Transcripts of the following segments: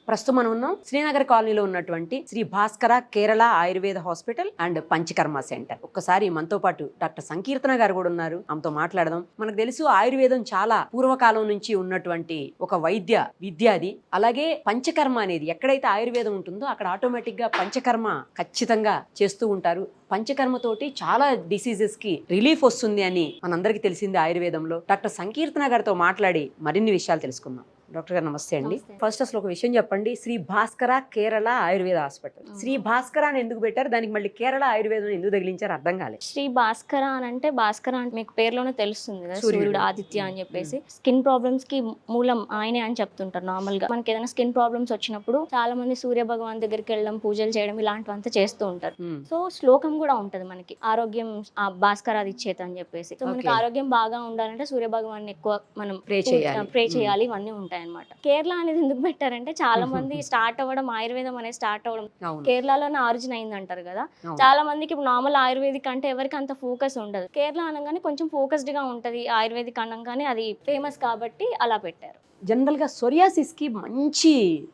ప్రస్తుతం మనం ఉన్నాం శ్రీనగర్ కాలనీలో ఉన్నటువంటి Sri Bhaskara Kerala Ayurveda hospital and Panchakarma centre. ఒక్కసారి మనతో పాటు డాక్టర్ సంకీర్తన గారు కూడా ఉన్నారు, ఆమెతో మాట్లాడదాం. మనకు తెలుసు ఆయుర్వేదం చాలా పూర్వకాలం నుంచి ఉన్నటువంటి ఒక విద్య అది. అలాగే పంచకర్మ అనేది ఎక్కడైతే ఆయుర్వేదం ఉంటుందో అక్కడ ఆటోమేటిక్ గా పంచకర్మ ఖచ్చితంగా చేస్తూ ఉంటారు. పంచకర్మతోటి చాలా డిసీజెస్ కి రిలీఫ్ వస్తుంది అని మనందరికీ తెలిసింది ఆయుర్వేదంలో. డాక్టర్ సంకీర్తన గారితో మాట్లాడి మరిన్ని విషయాలు తెలుసుకుందాం. డాక్టర్ గారు నమస్తే అండి. ఫస్ట్ అసలు ఒక విషయం చెప్పండి, శ్రీ భాస్కర కేరళ ఆయుర్వేద హాస్పిటల్ శ్రీ భాస్కర అని ఎందుకు పెట్టారు, దానికి మళ్ళీ కేరళ ఆయుర్వేదం ఎందుకు తగిలించారు అర్థం కాలేదు. శ్రీ భాస్కర అని అంటే భాస్కర అంటే మీకు పేరులోనే తెలుస్తుంది కదా, సూర్యుడు ఆదిత్య అని చెప్పేసి. స్కిన్ ప్రాబ్లమ్స్ కి మూలం ఆయనే అని చెప్తుంటారు. నార్మల్ గా మనకి ఏదైనా స్కిన్ ప్రాబ్లమ్స్ వచ్చినప్పుడు చాలా మంది సూర్య భగవాన్ దగ్గరికి వెళ్ళడం, పూజలు చేయడం ఇలాంటివంతా చేస్తూ ఉంటారు. సో శ్లోకం కూడా ఉంటది మనకి, ఆరోగ్యం ఆ భాస్కరాది ఇచ్చేత అని చెప్పేసి. సో మనకి ఆరోగ్యం బాగా ఉండాలంటే సూర్య భగవాన్ ఎక్కువ మనం ప్రే చేయాలి, ఇవన్నీ ఉంటాయి అనమాట. కేరళ అనేది ఎందుకు పెట్టారంటే చాలా మంది స్టార్ట్ అవ్వడం, ఆయుర్వేదం అనేది స్టార్ట్ అవ్వడం కేరళలోనే ఆరిజిన్ అయింది అంటారు కదా. చాలా మందికి ఇప్పుడు నార్మల్ ఆయుర్వేదిక్ అంటే ఎవరికి అంత ఫోకస్ ఉండదు. కేరళ అనగానే కొంచెం ఫోకస్డ్ గా ఉంటది, ఆయుర్వేదిక్ అనగానే అది ఫేమస్ కాబట్టి అలా పెట్టారు. జనరల్ గా సోరియాసిస్ కి మంచి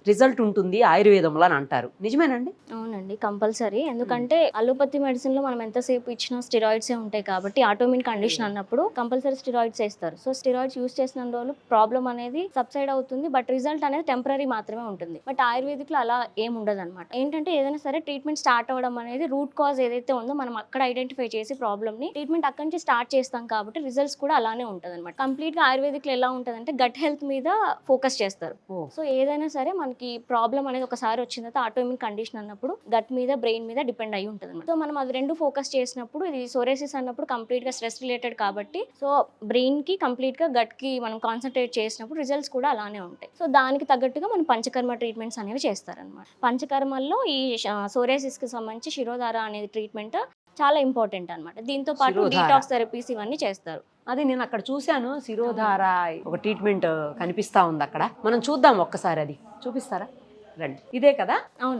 రిజల్ట్ ఉంటుంది ఆయుర్వేదంలో అని అంటారు, నిజమేనండి? అవునండి, కంపల్సరీ. ఎందుకంటే అలోపతి మెడిసిన్ లో మనం ఎంతసేపు ఇచ్చినా స్టెరాయిడ్స్ ఉంటాయి కాబట్టి ఆటోమిన్ కండిషన్ అన్నప్పుడు కంపల్సరీ స్టెరాయిడ్స్ వేస్తారు. సో స్టెరాయిడ్స్ యూస్ చేసిన రోజులు ప్రాబ్లం అనేది సబ్సైడ్ అవుతుంది, బట్ రిజల్ట్ అనేది టెంపరీ మాత్రమే ఉంటుంది. బట్ ఆయుర్వేదిక్ లో అలా ఏం ఉండదు అనమాట. ఏంటంటే ఏదైనా సరే ట్రీట్మెంట్ స్టార్ట్ అవ్వడం అనేది రూట్ కాజ్ ఏదైతే ఉందో మనం అక్కడ ఐడెంటిఫై చేసి ప్రాబ్లమ్ ని ట్రీట్మెంట్ అక్కడి నుంచి స్టార్ట్ చేస్తాం కాబట్టి రిజల్ట్స్ కూడా అలానే ఉంటుంది అనమాట. కంప్లీట్ గా ఆయుర్వేదిక్ లో ఎలా ఉంటుంది అంటే గట్ హెల్త్ మీద ఫోకస్ చేస్తారు. సో ఏదైనా సరే మనకి ప్రాబ్లం అనేది ఒకసారి వచ్చిన తర్వాత ఆటోమిన్ కండిషన్ అన్నప్పుడు గట్ మీద, బ్రెయిన్ మీద డిపెండ్ అయ్యి ఉంటుంది. సో మనం అది రెండు ఫోకస్ చేసినప్పుడు, ఇది సోరేసిస్ అన్నప్పుడు కంప్లీట్ గా స్ట్రెస్ రిలేటెడ్ కాబట్టి సో బ్రెయిన్ కి కంప్లీట్ గా గట్ కి మనం కాన్సన్ట్రేట్ చేసినప్పుడు రిజల్ట్స్ కూడా అలానే ఉంటాయి. సో దానికి తగ్గట్టుగా మనం పంచకర్మ ట్రీట్మెంట్స్ అనేవి చేస్తారనమాట. పంచకర్మల్లో ఈ సోరేసిస్ కి సంబంధించి శిరోధార అనేది ట్రీట్మెంట్ చాలా ఇంపార్టెంట్ అనమాట. దీంతో పాటు డీటాక్స్ థెరపీస్ ఇవన్నీ చేస్తారు. అదే నేను అక్కడ చూశాను, శిరోధార ఒక ట్రీట్మెంట్ కనిపిస్తా ఉంది అక్కడ. మనం చూద్దాం ఒక్కసారి, అది చూపిస్తారా? రండి. ఇదే కదా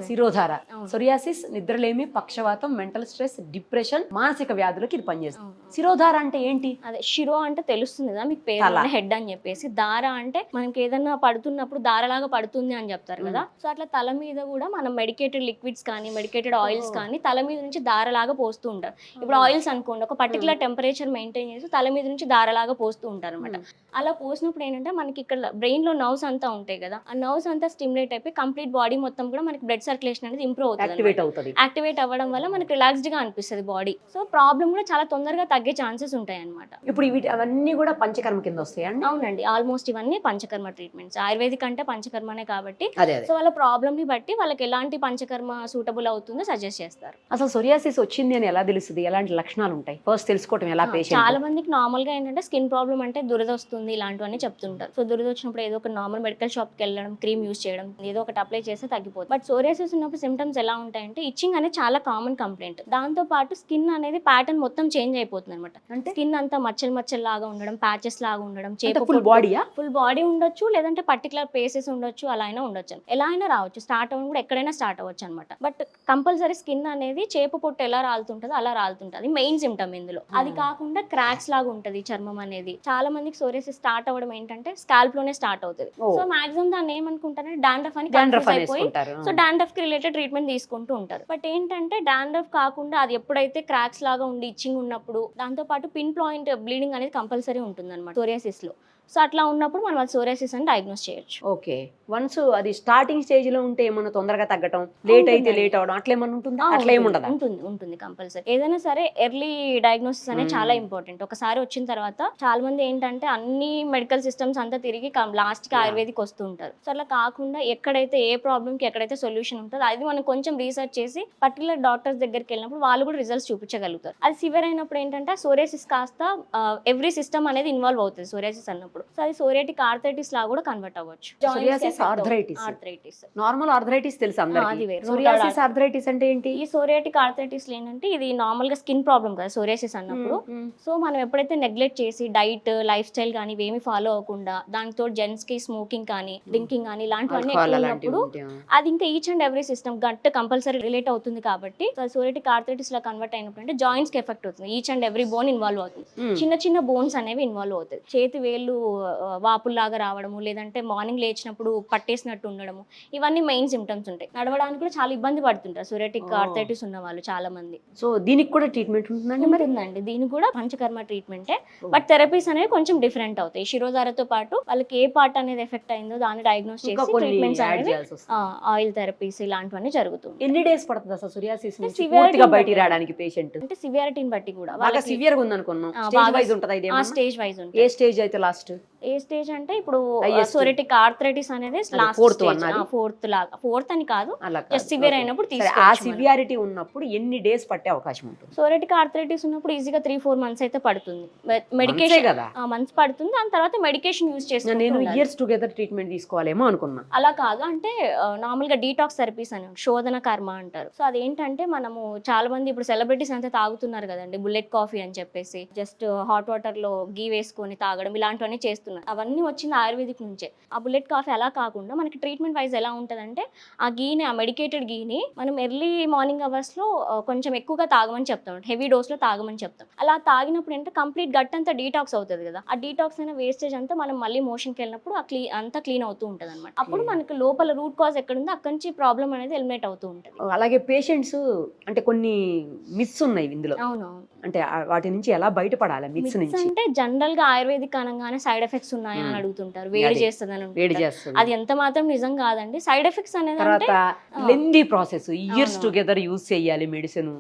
శిరోధార. సోరియాసిస్, నిద్రలేమి, పక్షవాతం, మెంటల్ స్ట్రెస్, డిప్రెషన్, మానసిక వ్యాధులకి ఇది పనిచేస్తుంది. శిరోధార అంటే ఏంటి? అదే శిరో అంటే తెలుస్తుంది కదా మీకు, పేరు హెడ్ అని చెప్పేసి. దార అంటే మనకి ఏదైనా పడుతున్నప్పుడు దారలాగా పడుతుంది అని చెప్తారు కదా. సో అట్లా తల మీద కూడా మనం మెడికేటెడ్ లిక్విడ్స్ కానీ, మెడికేటెడ్ ఆయిల్స్ కానీ తల మీద నుంచి దారలాగా పోస్తూ ఉంటారు. ఇప్పుడు ఆయిల్స్ అనుకోండి, ఒక పర్టికులర్ టెంపరేచర్ మెయింటైన్ చేసి తల మీద నుంచి దారలాగా పోస్తూ ఉంటారు అనమాట. అలా పోసినప్పుడు ఏంటంటే మనకి ఇక్కడ బ్రెయిన్ లో నర్వ్స్ అంతా ఉంటాయి కదా, ఆ నర్వ్స్ అంతా స్టిమ్యులేట్ అయిపోయి కంప్లీట్ బాడీ మొత్తం కూడా మనకి బ్లడ్ సర్క్యులేషన్ అనేది ఇంప్రూవ్ అవుతుంది. యాక్టివేట్ అవ్వడం వల్ల మనకి రిలాక్స్డ్ గా అనిపిస్తుంది బాడీ. సో ప్రాబ్లం కూడా చాలా తొందరగా తగ్గే ఛాన్సెస్ ఉంటాయి అనమాట. ఇప్పుడు అవన్నీ కూడా పంచకర్మ కింద వస్తాయండి? అవునండి, ఆల్మోస్ట్ ఇవన్నీ పంచకర్మ ట్రీట్మెంట్స్. ఆయుర్వేదిక్ అంటే పంచకర్మనే కాబట్టి సో వాళ్ళ ప్రాబ్లమ్ ని బట్టి వాళ్ళకి ఎలాంటి పంచకర్మ సూటబుల్ అవుతుందో సజెస్ట్ చేస్తారు. అసలు సోరియాసిస్ వచ్చింది అని ఎలా తెలుస్తుంది, ఎలాంటి లక్షణాలు ఉంటాయి, ఫస్ట్ తెలుసుకోవడం ఎలా? పేషెంట్ చాలా మందికి నార్మల్ గా ఏంటంటే స్కిన్ ప్రాబ్లం అంటే దురద వస్తుంది ఇలాంటివన్నీ చెప్తుంటారు. సో దురద వచ్చినప్పుడు ఏదో ఒక నార్మల్ మెడికల్ షాప్ కి వెళ్ళడం, క్రీమ్ యూస్ చేయడం, ఏదో ఒకటి అప్లై చేస్తే తగ్గిపోతుంది. బట్ సోరియాసిస్ ఉన్నప్పుడు సిమ్టమ్స్ ఎలా ఉంటాయంటే ఇచ్చింగ్ అనేది చాలా కామన్ కంప్లైంట్. దాంతో పాటు స్కిన్ అనేది ప్యాటర్న్ మొత్తం చేంజ్ అయిపోతుంది అనమాట. అంటే స్కిన్ అంతా మచ్చలు లాగా ఉండడం, ప్యాచెస్ లాగా ఉండడం, ఫుల్ బాడీ ఉండొచ్చు, లేదంటే పర్టికులర్ ప్లేసెస్ ఉండొచ్చు, అలా అయినా ఉండొచ్చు. ఎలా అయినా రావచ్చు, స్టార్ట్ అవ్వడం కూడా ఎక్కడైనా స్టార్ట్ అవ్వచ్చు అనమాట. బట్ కంపల్సరీ స్కిన్ అనేది చేప పొట్టు ఎలా రాలుతుంటుందో అలా రాలుతుంటది, మెయిన్ సిమ్టమ్ ఇందులో. అది కాకుండా క్రాక్స్ లాగా ఉంటది చర్మం అనేది. చాలా మందికి సోరియాసిస్ స్టార్ట్ అవ్వడం ఏంటంటే స్కాల్ప్ లోనే స్టార్ట్ అవుతుంది. సో మాక్సిమం దాన్ని ఏమనుకుంటారంటే డాండ్రఫ్ అని అయిపోయి సో డాండ్రఫ్ కి రిలేటెడ్ ట్రీట్మెంట్ తీసుకుంటూ ఉంటారు. బట్ ఏంటంటే డాండ్రఫ్ కాకుండా అది ఎప్పుడైతే క్రాక్స్ లాగా ఉండి ఇచ్చింగ్ ఉన్నప్పుడు, దాంతో పాటు పిన్ పాయింట్ బ్లీడింగ్ అనేది కంపల్సరీ ఉంటుంది అనమాట సోరియాసిస్ లో. సో అట్లా ఉన్నప్పుడు మనం అది సోరియాసిస్ అని డయాగ్నోస్ చేయొచ్చు. ఓకే, వన్స్ అది స్టార్టింగ్ స్టేజ్ లో ఉంటే ఏమన్నా తొందరగా తగ్గటం, లేట్ అయితే లేట్ అవడం అట్లా ఏమన్నా ఉంటుందా? అట్లా ఏముండదా? ఉంటుంది కంపల్సరీ. ఏదైనా సరే ఎర్లీ డయాగ్నోసిస్ అనేది చాలా ఇంపార్టెంట్. ఒకసారి వచ్చిన తర్వాత చాలా మంది ఏంటంటే అన్ని మెడికల్ సిస్టమ్స్ అంతా తిరిగి లాస్ట్ కి ఆయుర్వేదిక్ వస్తూ ఉంటారు. సో అలా కాకుండా ఎక్కడైతే ఏ ప్రాబ్లమ్ కి ఎక్కడైతే సొల్యూషన్ ఉంటుందో అది మనం కొంచెం రీసెర్చ్ చేసి పర్టికులర్ డాక్టర్స్ దగ్గరికి వెళ్ళినప్పుడు వాళ్ళు కూడా రిజల్ట్స్ చూపించగలుగుతారు. అది సివియర్ అయినప్పుడు ఏంటంటే సోరియాసిస్ కాస్త ఎవ్రీ సిస్టమ్ అనేది ఇన్వాల్వ్ అవుతుంది సోరియాసిస్ అన్నప్పుడు. సో అది సోరియాటిక్ ఆర్థరైటిస్ లా కూడా కన్వర్ట్ అవ్వచ్చు. ఆర్థరైటిస్, నార్మల్ ఆర్థరైటిస్ తెలుసు అందరికీ. సోరియాసిస్ ఆర్థరైటిస్ అంటే ఏంటి? ఈ సోరియాటిక్ ఆర్థరైటిస్ ఏంటంటే ఇది నార్మల్ గా స్కిన్ ప్రాబ్లం కదా సోరియాసిస్ అన్నప్పుడు. సో మనం ఎప్పుడైతే నెగ్లెక్ట్ చేసి డైట్, లైఫ్ స్టైల్ కానీ ఇవేమి ఫాలో అవ్వకుండా, దానితో జెంట్స్ కి స్మోకింగ్ కానీ, డ్రింకింగ్ కానీ ఇలాంటివన్నీ ఎక్కువ ఉన్నప్పుడు అది ఇంకా each and every system gut compulsory relate అవుతుంది కాబట్టి సోరియాటిక్ ఆర్థరైటిస్ లా కన్వర్ట్ అయినప్పుడు అంటే జాయింట్స్ కి ఎఫెక్ట్ అవుతుంది. Each and every bone involve అవుతుంది. చిన్న చిన్న బోన్స్ అనేవి ఇన్వాల్వ్ అవుతాయి. చేతి వేళ్ళు వాపుల్లాగా రావడము, లేదంటే మార్నింగ్ లేచినప్పుడు పట్టేసినట్టు ఉండడము, ఇవన్నీ మెయిన్ సిమ్టమ్స్ ఉంటాయి. నడవడానికి కూడా చాలా ఇబ్బంది పడుతుంటారు సొరియాటిక్ ఆర్థరైటిస్ ఉన్న వాళ్ళు చాలా మంది. సో దీనికి కూడా ట్రీట్మెంట్ ఉంటుందండి మరి? ఉంటుందండి, దీనికి కూడా పంచకర్మ ట్రీట్మెంటే. బట్ థెరపీస్ అనేవి కొంచెం డిఫరెంట్ అవుతాయి. శిరోధారతో పాటు వాళ్ళకి ఏ పార్ట్ అనేది ఎఫెక్ట్ అయిందో దాన్ని డయాగ్నోస్ ఇంకా చేసి కొన్ని ట్రీట్మెంట్స్ యాడ్ అనేవి చేయాల్సి వస్తుంది. ఆయిల్ థెరపీస్ ఇలాంటివన్నీ జరుగుతుంది. ఎన్ని డేస్ పడుతుంది అసలు సోరియాసిస్ నుంచి severity పూర్తిగా బయటికి బట్టి. రావడానికి పేషెంట్? అంటే సివియారిటీని బట్టి కూడా బాగా సివియర్ గా ఉందనుకున్నాం, స్టేజ్ వైజ్ ఉంటదా ఇది? స్టేజ్ వైజ్ ఏ ఉంటుంది. స్టేజ్ అయితే లాస్ట్? ఏ స్టేజ్ అంటే ఇప్పుడు Highest. సోరియాటిక్ ఆర్థరైటిస్ అనేది లాస్ట్ fourth స్టేజ్. అన్నది? ఫోర్త్ లాగా, ఫోర్త్ అని కాదు, అలా జస్ట్ సివియర్ అయినప్పుడు సరే, ఆ తీసుకోవచ్చు. సివియారిటీ ఉన్నప్పుడు ఎన్ని డేస్ పట్టే అవకాశం ఉంటుంది? సోరియాటిక్ ఆర్థరైటిస్ ఉన్నప్పుడు ఈజీగా 3-4 months అయితే పడుతుంది. మంత్సే మెడికేషన్ కదా. మంత్స్ పడుతుంది. దాని తర్వాత మెడికేషన్ యూజ్ నేను చేసుకుంటూ ఇయర్స్ టుగెదర్ ట్రీట్మెంట్ తీసుకోవాలేమో అనుకున్నా. అలా కాదు, అంటే నార్మల్గా డీటాక్స్ థెరపీస్ అని శోధన కర్మ అంటారు. సో అదేంటంటే మనము చాలా మంది ఇప్పుడు సెలబ్రిటీస్ అంతా తాగుతున్నారు కదండి, బుల్లెట్ కాఫీ అని చెప్పేసి జస్ట్ హాట్ వాటర్ లో గీ వేసుకొని తాగడం, ఇలాంటివన్నీ చేస్తున్నారు. అవన్నీ వచ్చింది ఆయుర్వేదిక్ నుంచే. ఆ బుల్లెట్ కాఫీ అలా కాకుండా మనకి ట్రీట్మెంట్ వైజ్ ఎలా ఉంటుందంటే, ఆ గీని, ఆ మెడికేటెడ్ గీని మనం ఎర్లీ మార్నింగ్ అవర్స్ లో కొంచెం ఎక్కువగా తాగమని చెప్తాం, హెవీ డోస్ లో తాగమని చెప్తాం. అలా తాగినప్పుడు ఏంటంటే కంప్లీట్ గట్ అంతా డీటాక్స్ అవుతుంది కదా. ఆ డీటాక్స్ అయిన వేస్టేజ్ అంతా మనం మళ్ళీ మోషన్కి వెళ్ళినప్పుడు అంతా క్లీన్ అవుతూ ఉంటుంది అనమాట. అప్పుడు మనకి లోపల రూట్ కాజ్ ఎక్కడ ఉందో అక్కడి నుంచి ప్రాబ్లం అనేది ఎలిమినేట్ అవుతూ ఉంటుంది. అలాగే పేషెంట్స్ అంటే కొన్ని మిత్స్ ఉన్నాయి ఇందులో, అవును, అంటే వాటి నుంచి ఎలా బయటపడాలి? మిత్స్ నుంచి అంటే జనరల్ గా ఆయుర్వేదిక్ అనగానే సైడ్ ఎఫెక్ట్స్ ఉన్నాయా అని అడుగుతుంటారు, వేడి చేస్తుంది అని వేడి అంటుంటారు. చేస్తుంది. అది ఎంత మాత్రం నిజం కాదండి. సైడ్ ఎఫెక్ట్స్ అనేది అంటే తర్వాత లెందీ ప్రాసెస్, ఇయర్స్ అవును. టుగెదర్ యూజ్ చేయాలి మెడిసిన్,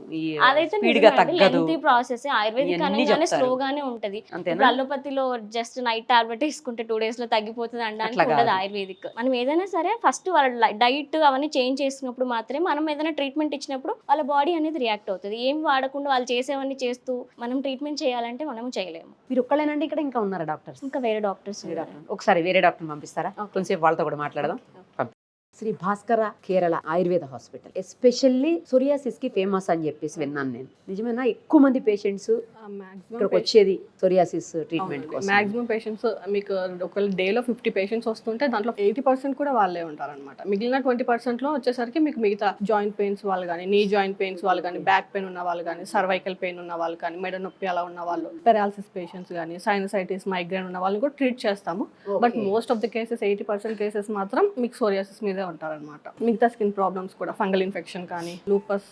అదైతే స్పీడ్ గా తగ్గదు. Lengthy process. ఆయుర్వేదిక్ ఇవన్నీ అనగానే చెప్తారు. స్లోగానే ఉంటది. అంతేనా? అలోపతిలో జస్ట్ నైట్ టాబ్లెట్ తీసుకుంటే 2 days లో తగ్గిపోతుంది అనడానికి అట్లా ఉండదు కాదు. ఆయుర్వేదిక్. మనం ఏదైనా సరే ఫస్ట్ వాళ్ళ డైట్ అవన్నీ చేంజ్ చేసుకున్నప్పుడు మాత్రమే, మనం ఏదైనా ట్రీట్మెంట్ ఇచ్చినప్పుడు వాళ్ళ బాడీ అనేది రియాక్ట్ అవుతుంది. ఏం వాడకుండా వాళ్ళు చేసేవన్నీ చేస్తూ మనం ట్రీట్మెంట్ చేయాలంటే మనం చేయలేము. మీరు ఒక్కళ్ళేనండి ఇక్కడ, ఇంకా ఉన్నారా డాక్టర్స్? ఇంకా వేరే డాక్టర్స్ ఒకసారి వేరే డాక్టర్ పంపిస్తారా? Okay. కొంచెంసేపు వాళ్ళతో కూడా మాట్లాడదాం. Sri Bhaskara Kerala Ayurveda hospital especially psoriasis కి ఫేమస్ అని చెప్పేసి విన్నాను నేను. నిజమేనా? ఎక్కువ మంది పేషెంట్స్ ఇక్కడికి వచ్చేది సోరియాసిస్ ట్రీట్మెంట్ కోసం. మాక్సిమం పేషెంట్స్ మీకు ఒకవేళ డేలో 50 పేషెంట్స్ వస్తుంటే దాంట్లో 80% కూడా వాళ్ళే ఉంటారనమాట. మిగిలిన 20% లో వచ్చేసరికి మీకు మిగతా జాయింట్ పెయిన్స్ వాళ్ళు కానీ, నీ జాయింట్ పెయిన్స్ వాళ్ళు కానీ, బ్యాక్ పెయిన్ ఉన్న వాళ్ళు కానీ, సర్వైకల్ పెయిన్ ఉన్న వాళ్ళు కానీ, మెడ నొప్పి అలా ఉన్న వాళ్ళు, పెరాలసిస్ పేషెంట్స్ కానీ, సైనసైటిస్, మైగ్రేన్ ఉన్న వాళ్ళని కూడా ట్రీట్ చేస్తాము. But most of the cases 80% cases మాత్రం మీకు సోరియాసిస్ మీదే ఉంటారనమాట. మిగతా స్కిన్ ప్రాబ్లమ్స్ కూడా, ఫంగల్ ఇన్ఫెక్షన్ కానీ, లూపస్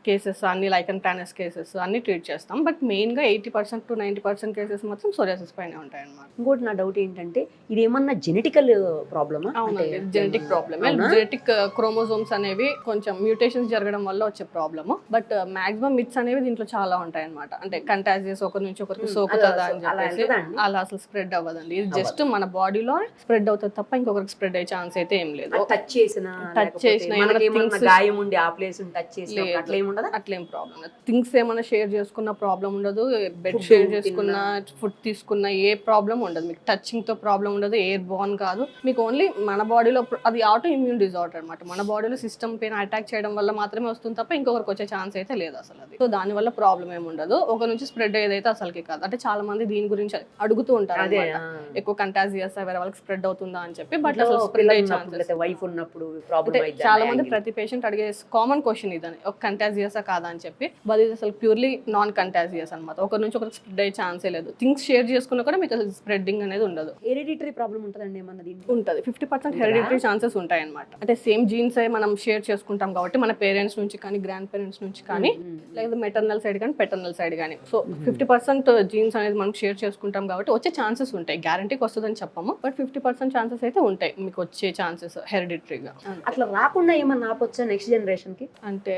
కేసెస్ అన్ని, లైకన్ ప్లానస్ కేసెస్ అన్ని ట్రీట్ చేస్తాం. బట్ మెయిన్గా 80% to 90% కేసెస్ మాత్రం సోరియాసిస్ పైన ఉంటాయన్నమాట. ఇంకోటి నా డౌట్ ఏంటంటే, ఇది ఏమన్నా జెనెటికల్ ప్రాబ్లమా? అవునండి, జెనెటిక్ ప్రాబ్లమ్. జెనెటిక్ క్రోమోజోమ్స్ అనేవి కొంచెం మ్యూటేషన్స్ జరగడం వల్ల వచ్చే ప్రాబ్లమ్. బట్ మాక్సిమం మిత్స్ అనేవి దీంట్లో చాలా ఉంటాయి అనమాట. అంటే కంటాజియస్, ఒకరి నుంచి ఒకరికి సోకుతుందా అని చెప్పేసి అలా అసలు స్ప్రెడ్ అవ్వదండి. ఇది జస్ట్ మన బాడీలో స్ప్రెడ్ అవుతుంది తప్ప ఇంకొకరికి స్ప్రెడ్ అయ్యే ఛాన్స్ అయితే ఏం లేదు. టచ్ చేసిన గాయం ఉండి ఆ ప్లేస్ టచ్ చేసిన అట్లా ఏముండదు. అట్లేం ప్రాబ్లం లేదు. థింగ్స్ ఏమైనా షేర్ చేసుకున్న ప్రాబ్లం ఉండదు, బెడ్ షేర్ చేసుకున్న, ఫుడ్ తీసుకున్న ఏ ప్రాబ్లం ఉండదు. మీకు టచింగ్ తో ప్రాబ్లం ఉండదు, ఎయిర్ బోర్న్ కాదు. మీకు ఓన్లీ మన బాడీలో అది ఆటో ఇమ్యూన్ డిజార్డర్ అనమాట. మన బాడీలో సిస్టమ్ పైన అటాక్ చేయడం వల్ల మాత్రమే వస్తుంది తప్ప ఇంకొకరికి వచ్చే ఛాన్స్ అయితే లేదు అసలు. అది సో దాని వల్ల ప్రాబ్లం ఏమి ఉండదు. ఒక నుంచి స్ప్రెడ్ అయ్యేదైతే అసలుకి కాదు. అంటే చాలా మంది దీని గురించి అడుగుతూ ఉంటారు అన్నమాట. ఎక్కువ కంటాజియస్ వేరే వాళ్ళకి స్ప్రెడ్ అవుతుందా అని చెప్పి. బట్ అసలు స్ప్రెడ్ అయ్యే ఛాన్సెస్, వైఫ్ ఉన్నప్పుడు ప్రాబ్లం అయితే చాలా మంది ప్రతి పేషెంట్ అడిగే కామన్ క్వశ్చన్ ఇదని, ఒక కంటాజియస్ కాదా అని చెప్పి. బట్ ఇది అసలు ప్యూర్లీ నాన్ కంటాజియస్ అనమాట. ఒకరి నుంచి ఒకరికి స్ప్రెడ్ అయ్యే ఛాన్సే లేదు. థింగ్స్ షేర్ చేసుకున్నా కూడా మీకు అసలు స్ప్రెడ్డింగ్ అనేది ఉండదు. హెరిడిటరీ ప్రాబ్లం ఉంటుందండి ఏమన్నా దీంట్లో? ఉంటుంది, 50% హెరిడిటరీ ఛాన్సెస్ ఉంటాయి అనమాట. అంటే సేమ్ జీన్స్ మనం షేర్ చేసుకుంటాం కాబట్టి, మన పేరెంట్స్ నుంచి కానీ, గ్రాండ్ పేరెంట్స్ నుంచి కానీ, లేదా మెటర్నల్ సైడ్ కానీ, పెటర్నల్ సైడ్ కానీ. సో 50% జీన్స్ అనేది మనం షేర్ చేసుకుంటాం కాబట్టి వచ్చే ఛాన్సెస్ ఉంటాయి. గ్యారంటీకి వస్తుందని చెప్పము, బట్ 50% ఛాన్సెస్ అయితే ఉంటాయి మీకు వచ్చే ఛాన్సెస్ హెరిడిటరీగా. అట్లా రాకుండా ఏమన్నా ఆపొచ్చా నెక్స్ట్ జనరేషన్ కి? అంటే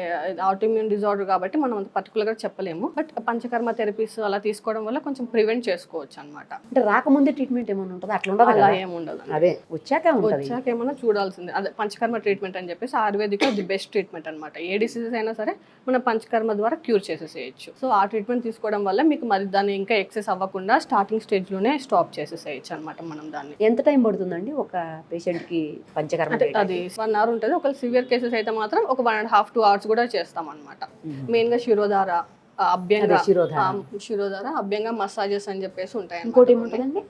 ఆటోఇమ్యూన్ డిజార్డర్ కాబట్టి మనం అంత పర్టికులర్గా చెప్పలేము. బట్ పంచకర్మ థెరపీస్ అలా తీసుకోవడం వల్ల కొంచెం ప్రివెంట్ చేసుకోవచ్చు అనమాట. అంటే రాకముందే ట్రీట్మెంట్ ఏమైనా ఉంటుంది? అట్లా ఉండదు అలా కదా? ఏముండదు. అదే వచ్చాక ఉంటుంది. వచ్చాక ఏమన్నా చూడాల్సిందే. అదే పంచకర్మ ట్రీట్మెంట్ అని చెప్పేసి ఆయుర్వేదిక్ ది బెస్ట్ ట్రీట్మెంట్ అనమాట. ఏ డిసీజెస్ అయినా సరే మన పంచకర్మ ద్వారా క్యూర్ చేసేసేయచ్చు. సో ఆ ట్రీట్మెంట్ తీసుకోవడం వల్ల మీకు మరి దాన్ని ఇంకా ఎక్సెస్ అవ్వకుండా స్టార్టింగ్ స్టేజ్ లోనే స్టాప్ చేసేసేయచ్చు అనమాట మనం దాన్ని. ఎంత టైం పడుతుందండి ఒక పేషెంట్ కి పంచకర్మ? అంటే అది 1 hour ఉంటుంది. ఒక సివియర్ కేసెస్ అయితే మాత్రం ఒక 1.5 to 2 hours కూడా చేస్తాం అనమాట. మెయిన్ గా శిరోధార, అభ్యంగ, శిరోధార, అభ్యంగ మసాజెస్ అని చెప్పేసి ఉంటాయి. ఇంకోటి ఏముంటుందండి?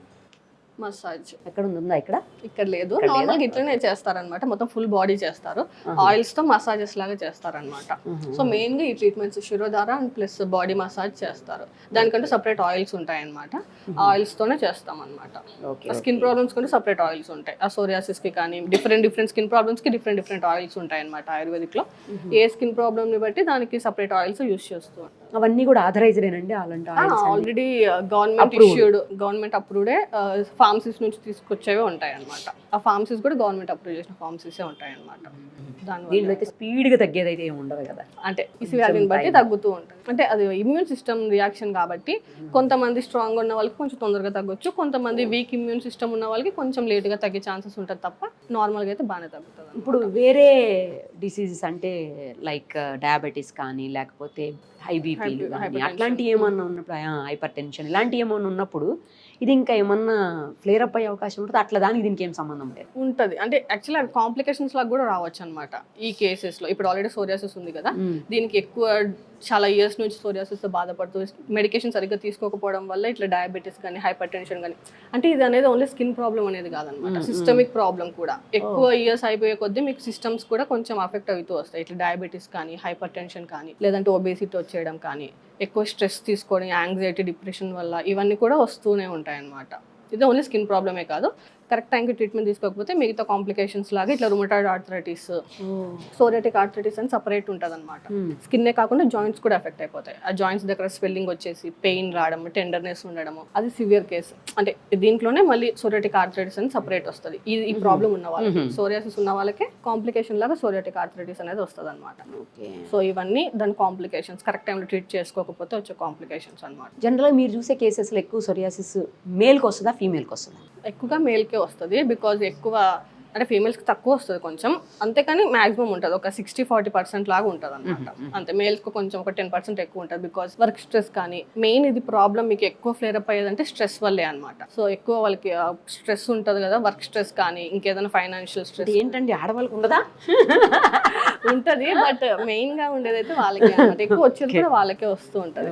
మసాజ్ ఎక్కడ ఉందా ఇక్కడ? ఇక్కడ లేదు, నార్మల్గా ఇట్లనే చేస్తారనమాట. మొత్తం ఫుల్ బాడీ చేస్తారు, ఆయిల్స్ తో మసాజెస్ లాగా చేస్తారనమాట. సో మెయిన్ గా ఈ treatments శిరోధార and plus body massage చేస్తారు. దానికంటే సపరేట్ ఆయిల్స్ ఉంటాయి అనమాట. ఆయిల్స్ తోనే చేస్తాం అనమాట. స్కిన్ ప్రాబ్లమ్స్ కంటే సపరేట్ ఆయిల్స్ ఉంటాయి. ఆ సోరియాసిస్ కి కానీ డిఫరెంట్ స్కిన్ ప్రాబ్లమ్స్ కి డిఫరెంట్ ఆయిల్స్ ఉంటాయి అనమాట ఆయుర్వేదిక్ లో. ఏ స్కిన్ ప్రాబ్లమ్ ని బట్టి దానికి సపరేట్ ఆయిల్స్ యూస్ చేస్తూ ఉంటాం. అవన్నీ కూడా ఆథరైజ్డేనండి అలాంటి ఆయిల్స్? ఆల్రెడీ గవర్నమెంట్ అప్రూవ్డే ఫార్మసీస్ నుంచి తీసుకొచ్చేవే ఉంటాయి అనమాట. ఆ ఫార్మసీస్ కూడా గవర్నమెంట్ అప్రూవ్ చేసిన ఫార్మసీసే ఉంటాయి అనమాట. దీనిలో అయితే స్పీడ్ గా తగ్గేది అయితే ఏమి ఉండదు కదా? అంటే ఈ వ్యాధిని బట్టి తగ్గుతూ ఉంటుంది. అంటే అది ఇమ్యూన్ సిస్టమ్ రియాక్షన్ కాబట్టి కొంతమంది స్ట్రాంగ్ ఉన్న వాళ్ళకి కొంచెం తొందరగా తగ్గొచ్చు, కొంతమంది వీక్ ఇమ్యూన్ సిస్టమ్ ఉన్న వాళ్ళకి కొంచెం లేట్ గా తగ్గే ఛాన్సెస్ ఉంటుంది తప్ప నార్మల్గా అయితే బాగానే తగ్గుతుంది. ఇప్పుడు వేరే డిసీజెస్ అంటే లైక్ డయాబెటీస్ కానీ లేకపోతే హై బీపీలు కానీ అట్లాంటివి ఏమన్నా ఉన్నప్పుడు, హైపర్ టెన్షన్ ఇలాంటివి ఏమన్నా ఉన్నప్పుడు ఇది ఇంకా ఏమన్నా ఫ్లేర్ అప్ అయ్యే అవకాశం ఉంటుంది? అట్లా దానికి దీనికి ఏం సంబంధం లేదు? ఉంటుంది. అంటే యాక్చువల్లీ అవి కాంప్లికేషన్స్ లాగా కూడా రావచ్చు అనమాట ఈ కేసెస్లో. ఇప్పుడు ఆల్రెడీ సోరియాసిస్ ఉంది కదా, దీనికి ఎక్కువ చాలా ఇయర్స్ నుంచి సోరియాసిస్తో బాధపడుతూ మెడికేషన్ సరిగ్గా తీసుకోకపోవడం వల్ల ఇట్లా డయాబెటీస్ కానీ హైపర్ టెన్షన్ కానీ, అంటే ఇది అనేది ఓన్లీ స్కిన్ ప్రాబ్లం అనేది కాదనమాట, సిస్టమిక్ ప్రాబ్లం కూడా. ఎక్కువ ఇయర్స్ అయిపోయే కొద్దీ మీకు సిస్టమ్స్ కూడా కొంచెం అఫెక్ట్ అవుతూ వస్తాయి. ఇట్లా డయాబెటీస్ కానీ హైపర్ టెన్షన్ కానీ లేదంటే ఒబేసిటీ వచ్చేయడం కానీ, ఎక్కువ స్ట్రెస్ తీసుకోవడం, యాంగ్జైటీ, డిప్రెషన్ వల్ల ఇవన్నీ కూడా వస్తూనే ఉంటాయి అన్నమాట. ఇది ఓన్లీ స్కిన్ ప్రాబ్లమే కాదు, కరెక్ట్ టైంకి ట్రీట్మెంట్ తీసుకోకపోతే మిగతా కాంప్లికేషన్స్ లాగా ఇట్లా రుమటాయిడ్ ఆర్థరైటిస్, సోరియాటిక్ ఆర్థరైటిస్ అని సపరేట్ ఉంటుంది అనమాట. స్కిన్నే కాకుండా జాయింట్స్ కూడా ఎఫెక్ట్ అయిపోతాయి. ఆ జాయింట్స్ దగ్గర స్వెల్లింగ్ వచ్చేసి పెయిన్ రావడం, టెండర్నెస్ ఉండడము, అది సివియర్ కేసు. అంటే దీంట్లోనే మళ్ళీ సోరియాటిక్ ఆర్థరైటిస్ అని సపరేట్ వస్తుంది. ఈ ప్రాబ్లం ఉన్న వాళ్ళకి, సోరియాసిస్ ఉన్న వాళ్ళకి కాంప్లికేషన్ లాగా సోరియాటిక్ ఆర్థరైటిస్ అనేది వస్తుంది అనమాట. సో ఇవన్నీ దాని కాంప్లికేషన్స్, కరెక్ట్ టైంలో ట్రీట్ చేసుకోకపోతే వచ్చే కాంప్లికేషన్స్ అనమాట. జనరల్గా మీరు చూసే కేసెస్లో ఎక్కువ సోరియాసిస్ మేల్కి వస్తుందా ఫీమేల్కి వస్తుందా? ఎక్కువగా మేల్కే వస్తుంది, బికాజ్ ఎక్కువ అంటే ఫీమేల్స్కి తక్కువ వస్తుంది కొంచెం, అంతేకాని మాక్సిమం ఉంటుంది ఒక 60-40% లాగా ఉంటుంది అనమాట. అంతే, మేల్స్కి కొంచెం ఒక 10% ఎక్కువ ఉంటుంది. బికాజ్ వర్క్ స్ట్రెస్ కానీ, మెయిన్ ఇది ప్రాబ్లం మీకు ఎక్కువ ఫ్లేర్ అప్ అయ్యేదంటే స్ట్రెస్ వల్లే అనమాట. సో ఎక్కువ వాళ్ళకి స్ట్రెస్ ఉంటుంది కదా, వర్క్ స్ట్రెస్ కానీ ఇంకేదైనా ఫైనాన్షియల్ స్ట్రెస్. ఏంటండి ఆడవాళ్ళకి ఉండదా? ఉంటుంది, బట్ మెయిన్ గా ఉండేదైతే వాళ్ళకే అనమాట. ఎక్కువ వచ్చేది కూడా వాళ్ళకే వస్తూ ఉంటుంది.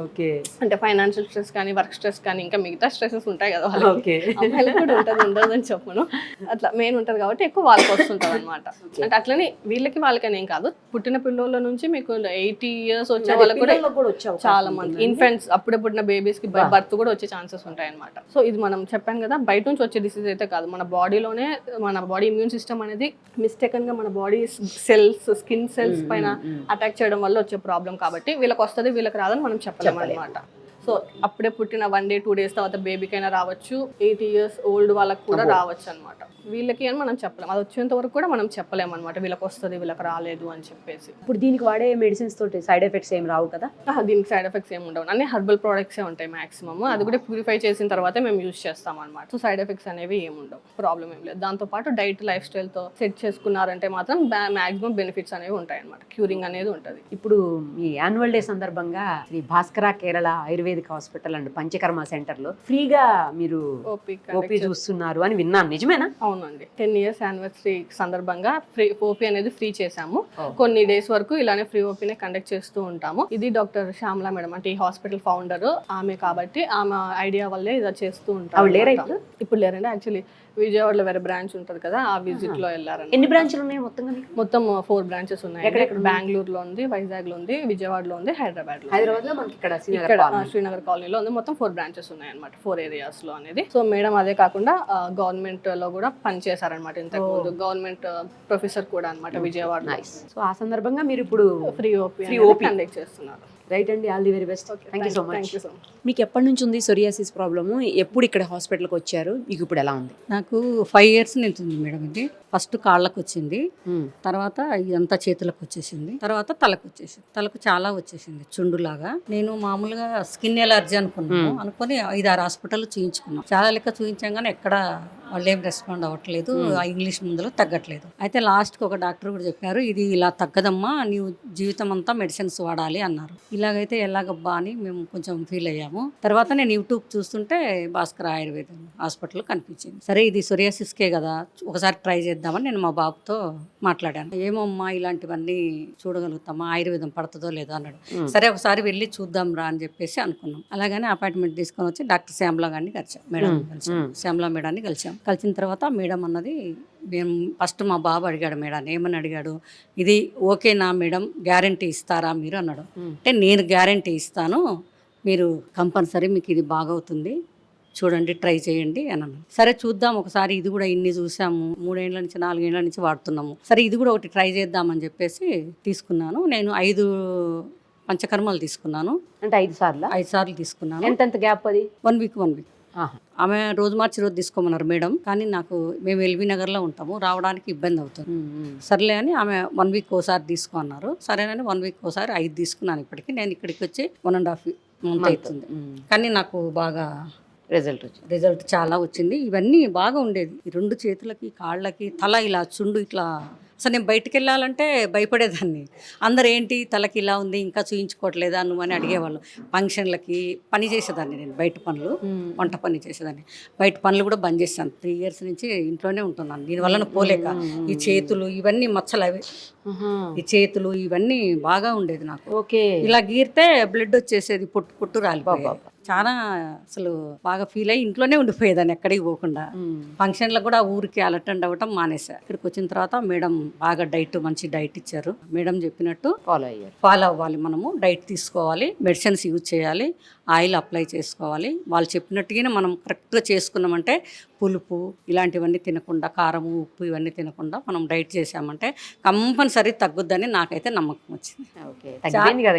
అంటే ఫైనాన్షియల్ స్ట్రెస్ కానీ వర్క్ స్ట్రెస్ కానీ ఇంకా మిగతా స్ట్రెసెస్ ఉంటాయి కదా వాళ్ళకి, అమ్మాయిలకు కూడా ఉంటుంది, ఉండదని చెప్పను. అట్లా మెయిన్ ఉంటుంది కాబట్టి ఎక్కువ వాళ్ళకి వస్తుంటది అనమాట. అంటే అట్లనే వీళ్ళకి వాళ్ళకని ఏం కాదు, పుట్టిన పిల్లల నుంచి మీకు 80 years వచ్చే వాళ్ళకి కూడా చాలా మంది ఇన్ఫెంట్స్, అప్పుడే పుట్టిన బేబీస్ కి బర్త్ కూడా వచ్చే ఛాన్సెస్ ఉంటాయి అనమాట. సో ఇది మనం చెప్పాను కదా, బయట నుంచి వచ్చే డిసీజ్ అయితే కాదు, మన బాడీలోనే మన బాడీ ఇమ్యూన్ సిస్టమ్ అనేది మిస్టేకన్ గా మన బాడీ సెల్స్, స్కిన్ సెల్స్ పైన అటాక్ చేయడం వల్ల వచ్చే ప్రాబ్లం కాబట్టి వీళ్ళకి వస్తుంది వీళ్ళకి రాదని మనం చెప్పలేము అనమాట. సో అప్పుడే పుట్టిన 1 day 2 days తర్వాత బేబీకైనా రావచ్చు, 80 years ఓల్డ్ వాళ్ళకి కూడా రావచ్చు అనమాట. వీళ్ళకి అని మనం చెప్పలేము, అది వచ్చేంత వరకు కూడా మనం చెప్పలేము అనమాట, వీళ్ళకి వస్తుంది వీళ్ళకి రాలేదు అని చెప్పేసి. ఇప్పుడు దీనికి వాడే మెడిసిన్స్ తోటి సైడ్ ఎఫెక్ట్స్ ఏం రావు కదా? దీనికి సైడ్ ఎఫెక్ట్స్ ఏమి ఉండవు, అన్ని హెర్బల్ ప్రోడక్ట్సే ఉంటాయి మాక్సిమం. అది కూడా ప్యూరిఫై చేసిన తర్వాతే మేము యూజ్ చేస్తాం అనమాట. సో సైడ్ ఎఫెక్ట్స్ అనేవి ఏమి ఉండవు, ప్రాబ్లం ఏం లేదు. దాంతోపాటు డైట్, లైఫ్ స్టైల్తో సెట్ చేసుకున్నారంటే మాత్రం మాక్సిమం బెనిఫిట్స్ అనేవి ఉంటాయి అనమాట, క్యూరింగ్ అనేది ఉంటుంది. ఇప్పుడు ఈ యాన్యువల్ డే సందర్భంగా శ్రీ భాస్కర కేరళ ఆయుర్వేదిక్ హాస్పిటల్ అండ్ పంచకర్మ సెంటర్లో ఫ్రీగా మీరు ఓపీ చూస్తున్నారు అని విన్నాను, నిజమేనా? అవునండి, 10 years యానివర్సరీ సందర్భంగా ఫ్రీ ఓపీ అనేది ఫ్రీ చేశాము. కొన్ని డేస్ వరకు ఇలానే ఫ్రీ ఓపీనే కండక్ట్ చేస్తూ ఉంటాము. ఇది డాక్టర్ శ్యామలా మేడం, అంటే ఈ హాస్పిటల్ ఫౌండర్ ఆమె, కాబట్టి ఆమె ఐడియా వల్లే ఇలా చేస్తూ ఉంటాం. ఇప్పుడు లేరండి, యాక్చువల్లీ విజయవాడలో వేరే బ్రాంచ్ ఉంటుంది కదా, ఆ విజిట్ లో వెళ్ళారండి. ఎన్ని బ్రాంచ్లు ఉన్నాయి మొత్తం 4 branches ఉన్నాయి. బెంగళూరులో ఉంది, వైజాగ్ లో ఉంది, విజయవాడలో ఉంది, హైదరాబాద్ లో ఇక్కడ శ్రీనగర్ కాలనీలో ఉంది. మొత్తం 4 branches ఉన్నాయి అనమాట, 4 areas లో అనేది. సో మేడం అదే కాకుండా గవర్నమెంట్ లో కూడా పనిచేశారనమాట ఇంతకు ముందు, గవర్నమెంట్ ప్రొఫెసర్ కూడా అనమాట విజయవాడలో. సో ఆ సందర్భంగా మీరు ఇప్పుడు ఫ్రీ ఓపీ కండక్ట్ చేస్తున్నారు. రైట్ అండి, all the very best. Thank you so much. మీకు ఎప్పటి నుంచి ఉంది సోరియాసిస్ ప్రాబ్లము? ఎప్పుడు ఇక్కడ హాస్పిటల్కి వచ్చారు? మీకు ఇప్పుడు ఎలా ఉంది? నాకు 5 years నుంచి ఉంది మేడం. ఇది ఫస్ట్ కాళ్ళకు వచ్చింది, తర్వాత ఇదంతా చేతులకు వచ్చేసింది, తర్వాత తలకు వచ్చేసింది. తలకు చాలా వచ్చేసింది చుండులాగా. నేను మామూలుగా స్కిన్ ఎలర్జీ అనుకున్నాను, అనుకుని 5-6 హాస్పిటల్ చూయించుకున్నాను. చాలా లెక్క చూయించాం కానీ ఎక్కడ వాళ్ళు ఏం రెస్పాండ్ అవ్వట్లేదు, ఆ ఇంగ్లీష్ మందులు తగ్గట్లేదు. అయితే లాస్ట్కి ఒక డాక్టర్ కూడా చెప్పారు, ఇది ఇలా తగ్గదమ్మా, నీవు జీవితం అంతా మెడిసిన్స్ వాడాలి అన్నారు. ఇలాగైతే ఎలాగబ్బా అని మేము కొంచెం ఫీల్ అయ్యాము. తర్వాత నేను యూట్యూబ్ చూస్తుంటే భాస్కర్ ఆయుర్వేదం హాస్పిటల్ కనిపించింది. సరే ఇది సోరియాసిస్కే కదా, ఒకసారి ట్రై చేద్దామని నేను మా బాబుతో మాట్లాడాను. ఏమమ్మా ఇలాంటివన్నీ చూడగలుగుతామా, ఆయుర్వేదం పడుతుందో లేదో అన్నాడు. సరే ఒకసారి వెళ్ళి చూద్దాం రా అని చెప్పేసి అనుకున్నాం. అలాగనే అపాయింట్మెంట్ తీసుకొని వచ్చి డాక్టర్ శ్యామలా గారిని కలిసాం, మేడం కలిసాం, శ్యామలా మేడాన్ని కలిసాం. కలిసిన తర్వాత మేడం అన్నది, మేము ఫస్ట్ మా బాబు అడిగాడు మేడం, ఏమని అడిగాడు, ఇది ఓకేనా మేడం, గ్యారంటీ ఇస్తారా మీరు అన్నాడు. అంటే నేను గ్యారంటీ ఇస్తాను, మీరు కంపల్సరీ మీకు ఇది బాగవుతుంది, చూడండి, ట్రై చేయండి అని అన్నాను. సరే చూద్దాం ఒకసారి, ఇది కూడా ఇన్ని చూసాము, 3 ఏళ్ల నుంచి 4 ఏళ్ల నుంచి వాడుతున్నాము, సరే ఇది కూడా ఒకటి ట్రై చేద్దామని చెప్పేసి తీసుకున్నాను. నేను 5 పంచకర్మలు తీసుకున్నాను. అంటే 5 సార్లు 5 సార్లు తీసుకున్నాను. ఎంత గ్యాప్ అది? 1 వీక్ ఆమె రోజు మార్చి రోజు తీసుకోమన్నారు మేడం. కానీ నాకు, మేము ఎల్బీ నగర్లో ఉంటాము, రావడానికి ఇబ్బంది అవుతుంది. సర్లే అని ఆమె 1 వీక్ ఒకసారి తీసుకో అన్నారు. సరేనని 1 వీక్ ఒకసారి 5 తీసుకున్నాను. ఇప్పటికి నేను ఇక్కడికి వచ్చి 1.5 మంత్ అవుతుంది. కానీ నాకు బాగా రిజల్ట్ చాలా వచ్చింది. ఇవన్నీ బాగా ఉండేది, ఈ 2 చేతులకి, కాళ్ళకి, తల ఇలా చుండు ఇట్లా. అసలు నేను బయటికి వెళ్ళాలంటే భయపడేదాన్ని. అందరు ఏంటి తలకి ఇలా ఉంది, ఇంకా చూయించుకోవట్లేదా నువ్వు అని అడిగేవాళ్ళు. ఫంక్షన్లకి పని చేసేదాన్ని నేను, బయట పనులు, వంట పని చేసేదాన్ని. బయట పనులు కూడా బంద్ చేశాను. 3 ఇయర్స్ నుంచి ఇంట్లోనే ఉంటున్నాను. దీనివల్ల పోలేక ఈ చేతులు ఇవన్నీ మచ్చలు, అవి ఈ చేతులు ఇవన్నీ బాగా ఉండేది నాకు. ఓకే, ఇలా గీరితే బ్లడ్ వచ్చేసేది, పుట్టు రాలిపోయేది. చాలా అసలు బాగా ఫీల్ అయ్యి ఇంట్లోనే ఉండిపోయేదాన్ని, ఎక్కడికి పోకుండా. ఫంక్షన్లకు కూడా ఊరికి అటెండ్ అవ్వటం మానేసా. ఇక్కడికి వచ్చిన తర్వాత మేడం బాగా మంచి డైట్ ఇచ్చారు. మేడం చెప్పినట్టు ఫాలో అవ్వాలి, మనము డైట్ తీసుకోవాలి, మెడిసిన్స్ యూజ్ చేయాలి, ఆయిల్ అప్లై చేసుకోవాలి. వాళ్ళు చెప్పినట్టుగానే మనం కరెక్ట్గా చేసుకున్నామంటే, పులుపు ఇలాంటివన్నీ తినకుండా, కారము, ఉప్పు ఇవన్నీ తినకుండా మనం డైట్ చేసామంటే కంపల్సరీ తగ్గుద్దని నాకైతే నమ్మకం వచ్చింది.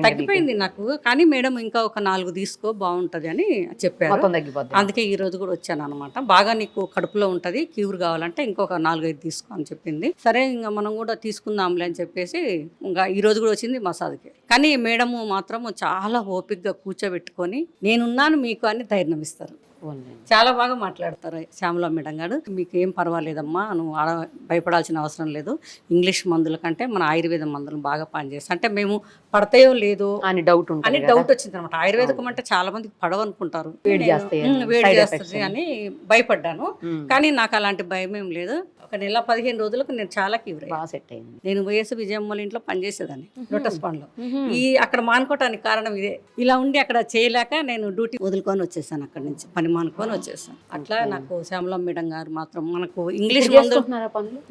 తగ్గిపోయింది నాకు. కానీ మేడం ఇంకా ఒక 4 తీసుకో, బాగుంటుంది అని చెప్పారు. అందుకే ఈ రోజు కూడా వచ్చాను అనమాట. బాగా నీకు కడుపులో ఉంటుంది, క్యూర్ కావాలంటే ఇంకొక 4-5 తీసుకో అని చెప్పింది. సరే ఇంకా మనం కూడా తీసుకుందాంలే అని చెప్పేసి ఇంకా ఈ రోజు కూడా వచ్చింది మసాజ్కి. కానీ మేడము మాత్రం చాలా ఓపికగా కూర్చోబెట్టుకొని, నేనున్నాను మీకు అని ధైర్యం ఇస్తారు. చాలా బాగా మాట్లాడతారు శ్యామలా మేడం గారు. మీకు ఏం పర్వాలేదమ్మా, నువ్వు భయపడాల్సిన అవసరం లేదు, ఇంగ్లీష్ మందుల కంటే మన ఆయుర్వేదం మందులు బాగా పనిచేస్తాయి. అంటే మేము పడతాయో లేదో అని డౌట్ వచ్చింది అనమాట. ఆయుర్వేదకం అంటే చాలా మందికి పడవనుకుంటారు, వేడి చేస్తుంది అని భయపడ్డాను. కానీ నాకు అలాంటి భయం ఏం లేదు. ఒక నెల 15 రోజులకు నేను చాలా క్యూర్ అయ్యాను. నేను వైఎస్ విజయమ్మల ఇంట్లో పనిచేసేదాన్ని, లోటస్ పాండ్లో. అక్కడ మానుకోవటానికి కారణం ఇదే. ఇలా ఉండి అక్కడ చేయలేక నేను డ్యూటీ వదులుకొని వచ్చేసాను, అక్కడి నుంచి పని మానుకొని వచ్చేసాను. అట్లా నాకు శ్యామలా మేడం గారు మాత్రం, మనకు ఇంగ్లీష్ మందులు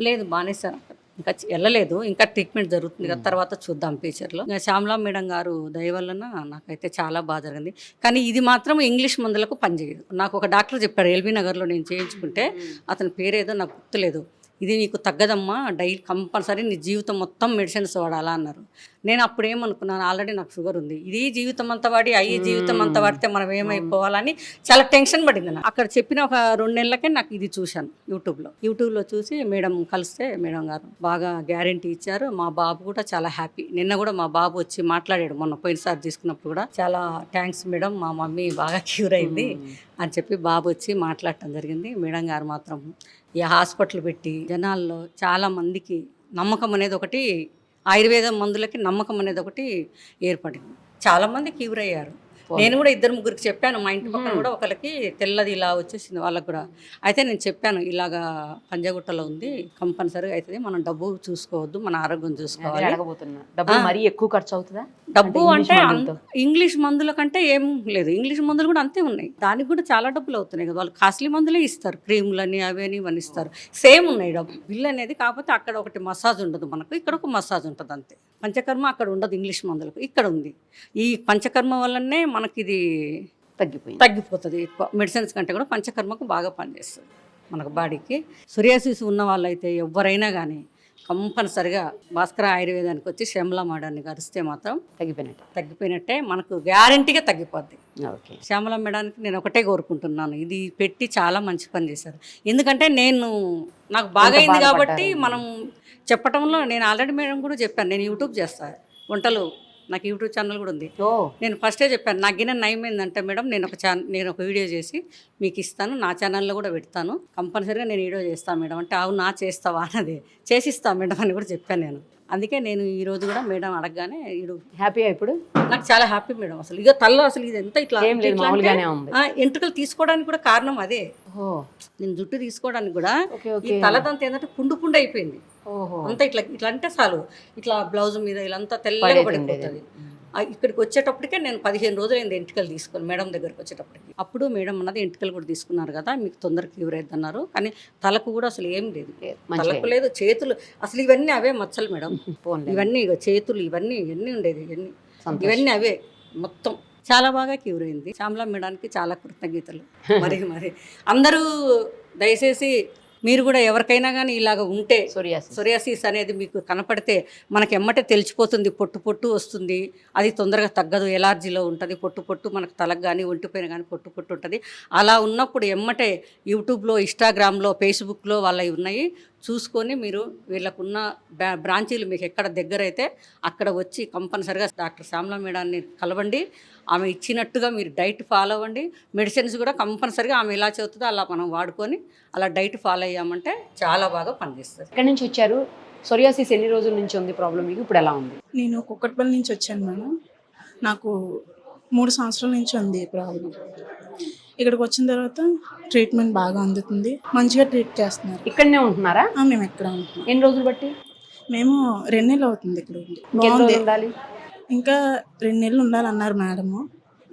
లేదు మానేశారు, ఇంకా వెళ్ళలేదు, ఇంకా ట్రీట్మెంట్ జరుగుతుంది కదా, తర్వాత చూద్దాం ఫ్యూచర్లో. ఇంకా శ్యామలా మేడం గారు దయ వలన నాకైతే చాలా బాగా జరిగింది. కానీ ఇది మాత్రం ఇంగ్లీష్ మందులకు పనిచేయదు. నాకు ఒక డాక్టర్ చెప్పాడు, ఎల్బీ నగర్లో నేను చేయించుకుంటే, అతని పేరేదో నాకు గుర్తులేదు, ఇది నీకు తగ్గదమ్మా, డైలీ కంపల్సరీ నీ జీవితం మొత్తం మెడిసిన్స్ వాడాలా అన్నారు. నేను అప్పుడు ఏమనుకున్నాను, ఆల్రెడీ నాకు షుగర్ ఉంది, ఇది జీవితం అంతా వాడి జీవితం అంతా వాడితే మనం ఏమైపోవాలని చాలా టెన్షన్ పడింది నాకు. అక్కడ చెప్పిన ఒక 2 నెలలకే నాకు ఇది చూశాను యూట్యూబ్లో చూసి మేడం కలిస్తే, మేడం గారు బాగా గ్యారంటీ ఇచ్చారు. మా బాబు కూడా చాలా హ్యాపీ. నిన్న కూడా మా బాబు వచ్చి మాట్లాడాడు, మొన్న పోయినసారి తీసుకున్నప్పుడు కూడా, చాలా థ్యాంక్స్ మేడం, మా మమ్మీ బాగా క్యూర్ అయింది అని చెప్పి బాబు వచ్చి మాట్లాడటం జరిగింది. మేడం గారు మాత్రం ఈ హాస్పిటల్ పెట్టి జనాల్లో చాలా మందికి నమ్మకం అనేది ఒకటి, ఆయుర్వేదం మందులకి నమ్మకం అనేది ఒకటి ఏర్పడింది. చాలామంది క్యూర్ అయ్యారు. నేను కూడా 2-3 చెప్పాను, మా ఇంటి పక్కన కూడా ఒకరికి తెల్లది ఇలా వచ్చేసింది వాళ్ళకు కూడా. అయితే నేను చెప్పాను, ఇలాగా పంజగుట్టలో ఉంది, కంపల్సరీగా అవుతుంది, మనం డబ్బు చూసుకోవద్దు, మన ఆరోగ్యం చూసుకోవాలి. డబ్బు మరీ ఎక్కువ ఖర్చు అవుతుందా? డబ్బు అంటే ఇంగ్లీష్ మందుల కంటే ఏం లేదు, ఇంగ్లీష్ మందులు కూడా అంతే ఉన్నాయి, దానికి కూడా చాలా డబ్బులు అవుతున్నాయి కదా. వాళ్ళు కాస్ట్లీ మందులే ఇస్తారు, క్రీములని అవని ఇవన్నీ ఇస్తారు, సేమ్ ఉన్నాయి డబ్బు బిల్ అనేది. కాకపోతే అక్కడ ఒకటి మసాజ్ ఉండదు మనకు, ఇక్కడ ఒక మసాజ్ ఉంటుంది అంతే. పంచకర్మ అక్కడ ఉండదు ఇంగ్లీష్ మందులకు, ఇక్కడ ఉంది. ఈ పంచకర్మ వల్లనే మనకి ఇది తగ్గిపోతుంది. మెడిసిన్స్ కంటే కూడా పంచకర్మకు బాగా పనిచేస్తుంది మనకు బాడీకి. సోరియాసిస్ ఉన్న వాళ్ళైతే ఎవరైనా కానీ కంపల్సరిగా భాస్కర్ ఆయుర్వేదానికి వచ్చి శ్యామలా మేడాన్ని కలిస్తే మాత్రం తగ్గిపోయినట్టే, మనకు గ్యారంటీగా తగ్గిపోద్ది. శ్యామలా మేడానికి నేను ఒకటే కోరుకుంటున్నాను, ఇది పెట్టి చాలా మంచి పని చేశారు. ఎందుకంటే నాకు బాగా అయింది కాబట్టి మనం చెప్పటంలో, నేను ఆల్రెడీ మేడం కూడా చెప్పాను, నేను యూట్యూబ్ చేస్తాను, వంటలు నాకు యూట్యూబ్ ఛానల్ కూడా ఉంది. ఓ నేను ఫస్టే చెప్పాను నాకు గిన్నె నయం ఏంటంటే మేడం నేను ఒక వీడియో చేసి మీకు ఇస్తాను, నా ఛానల్లో కూడా పెడతాను, కంపల్సరీగా నేను వీడియో చేస్తాను మేడం అంటే అవునా చేస్తావా అన్నది, చేసిస్తా మేడం అని కూడా చెప్పాను నేను. అందుకే నేను ఈ రోజు కూడా మేడం అడగగానే హ్యాపీయా ఇప్పుడు? నాకు చాలా హ్యాపీ మేడం. అసలు ఇక తల్ల అసలు ఇది ఎంత ఇట్లా ఏం లేదు, మామూలుగానే ఉంది. ఎంట్రుకలు తీసుకోవడానికి కూడా కారణం అదే. ఓహో నేను జుట్టు తీసుకోవడానికి కూడా ఓకే ఈ ఓకే. తలదంతా ఏంటంటే పుండు అయిపోయింది ఓహో అంతా. ఇట్లా ఇట్లా అంటే చాలు ఇట్లా బ్లౌజ్ మీద ఇలా అంతా తెల్లగా పడిపోతుంది. ఇక్కడికి వచ్చేటప్పటికే నేను 15 రోజులు అయింది ఎంటికలు తీసుకొని మేడం దగ్గరికి వచ్చేటప్పటికి. అప్పుడు మేడం అన్నది ఎంటికలు కూడా తీసుకున్నారు కదా మీకు తొందరగా క్యూర్ అవుతుంది అన్నారు. కానీ తలకు కూడా అసలు ఏం లేదు, తలకు లేదు, చేతులు అసలు ఇవన్నీ అవే మచ్చలు మేడం. ఇవన్నీ ఇక చేతులు ఇవన్నీ ఉండేది, ఇవన్నీ అవే మొత్తం. చాలా బాగా క్యూర్ అయింది. శ్యామలా మేడానికి చాలా కృతజ్ఞతలు. మరి అందరూ దయచేసి మీరు కూడా ఎవరికైనా కానీ ఇలాగ ఉంటే సోరియాసిస్ అనేది మీకు కనపడితే మనకి ఎమ్మటే తెలిసిపోతుంది, పొట్టు వస్తుంది, అది తొందరగా తగ్గదు, ఎలర్జీలో ఉంటుంది, పొట్టు మనకు తలకు కానీ ఒంటిపైన కానీ పొట్టు ఉంటుంది. అలా ఉన్నప్పుడు ఎమ్మటే యూట్యూబ్లో, ఇన్స్టాగ్రామ్లో, ఫేస్బుక్లో వాళ్ళవి ఉన్నాయి, చూసుకొని మీరు వీళ్ళకున్న బ్రాంచీలు మీకు ఎక్కడ దగ్గర అయితే అక్కడ వచ్చి కంపల్సరిగా డాక్టర్ శ్యామలా మేడాన్ని కలవండి. ఆమె ఇచ్చినట్టుగా మీరు డైట్ ఫాలో అవ్వండి. మెడిసిన్స్ కూడా కంపల్సరిగా ఆమె ఎలా చెబుతుందో అలా మనం వాడుకొని అలా డైట్ ఫాలో అయ్యామంటే చాలా బాగా పనిచేస్తుంది. ఎక్కడి నుంచి వచ్చారు? సోరియాసిస్ ఎన్ని రోజుల నుంచి ఉంది ప్రాబ్లం మీకు? ఇప్పుడు ఎలా ఉంది? నేను కుక్కట్పల్లి నుంచి వచ్చాను మేడం. నాకు 3 సంవత్సరాల నుంచి ఉంది ఈ ప్రాబ్లం. ఇక్కడికి వచ్చిన తర్వాత ట్రీట్మెంట్ బాగా అందుతుంది, మంచిగా ట్రీట్ చేస్తున్నారు. ఇక్కడనే ఉంటున్నారా? మేము ఎక్కడ ఉంటున్నాం. ఎన్ని రోజులు బట్టి? మేము 2 నెలలు అవుతుంది ఇక్కడ ఉండి. బాగుంది. ఉండాలి ఇంకా 2 నెలలు ఉండాలన్నారు మేడము.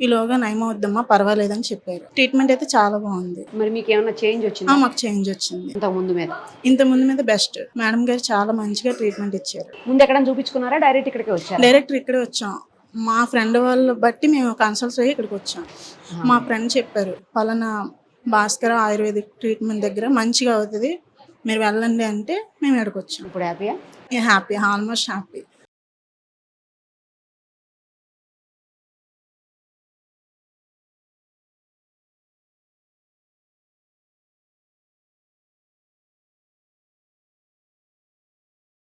ఈలోగా నయమవుద్దమ్మా పర్వాలేదని చెప్పారు. ట్రీట్మెంట్ అయితే చాలా బాగుంది. మరి మీకు ఏమైనా చేంజ్ వచ్చింది? మాకు చేంజ్ వచ్చింది. ఇంత ముందు మీద బెస్ట్. మేడం గారు చాలా మంచిగా ట్రీట్మెంట్ ఇచ్చారు. ముందు ఎక్కడ చూపించుకున్నారా? డైరెక్ట్ ఇక్కడికి వచ్చారు? డైరెక్ట్ ఇక్కడే వచ్చాం. మా ఫ్రెండ్ వాళ్ళ బట్టి మేము కన్సల్ట్ అయ్యి ఇక్కడికి వచ్చాం. మా ఫ్రెండ్ చెప్పారు పలానా భాస్కర ఆయుర్వేదిక్ ట్రీట్మెంట్ దగ్గర మంచిగా అవుతుంది, మీరు వెళ్ళండి అంటే మేము ఇక్కడికి వచ్చాం. ఇప్పుడు హ్యాపీయా? Happy, almost happy.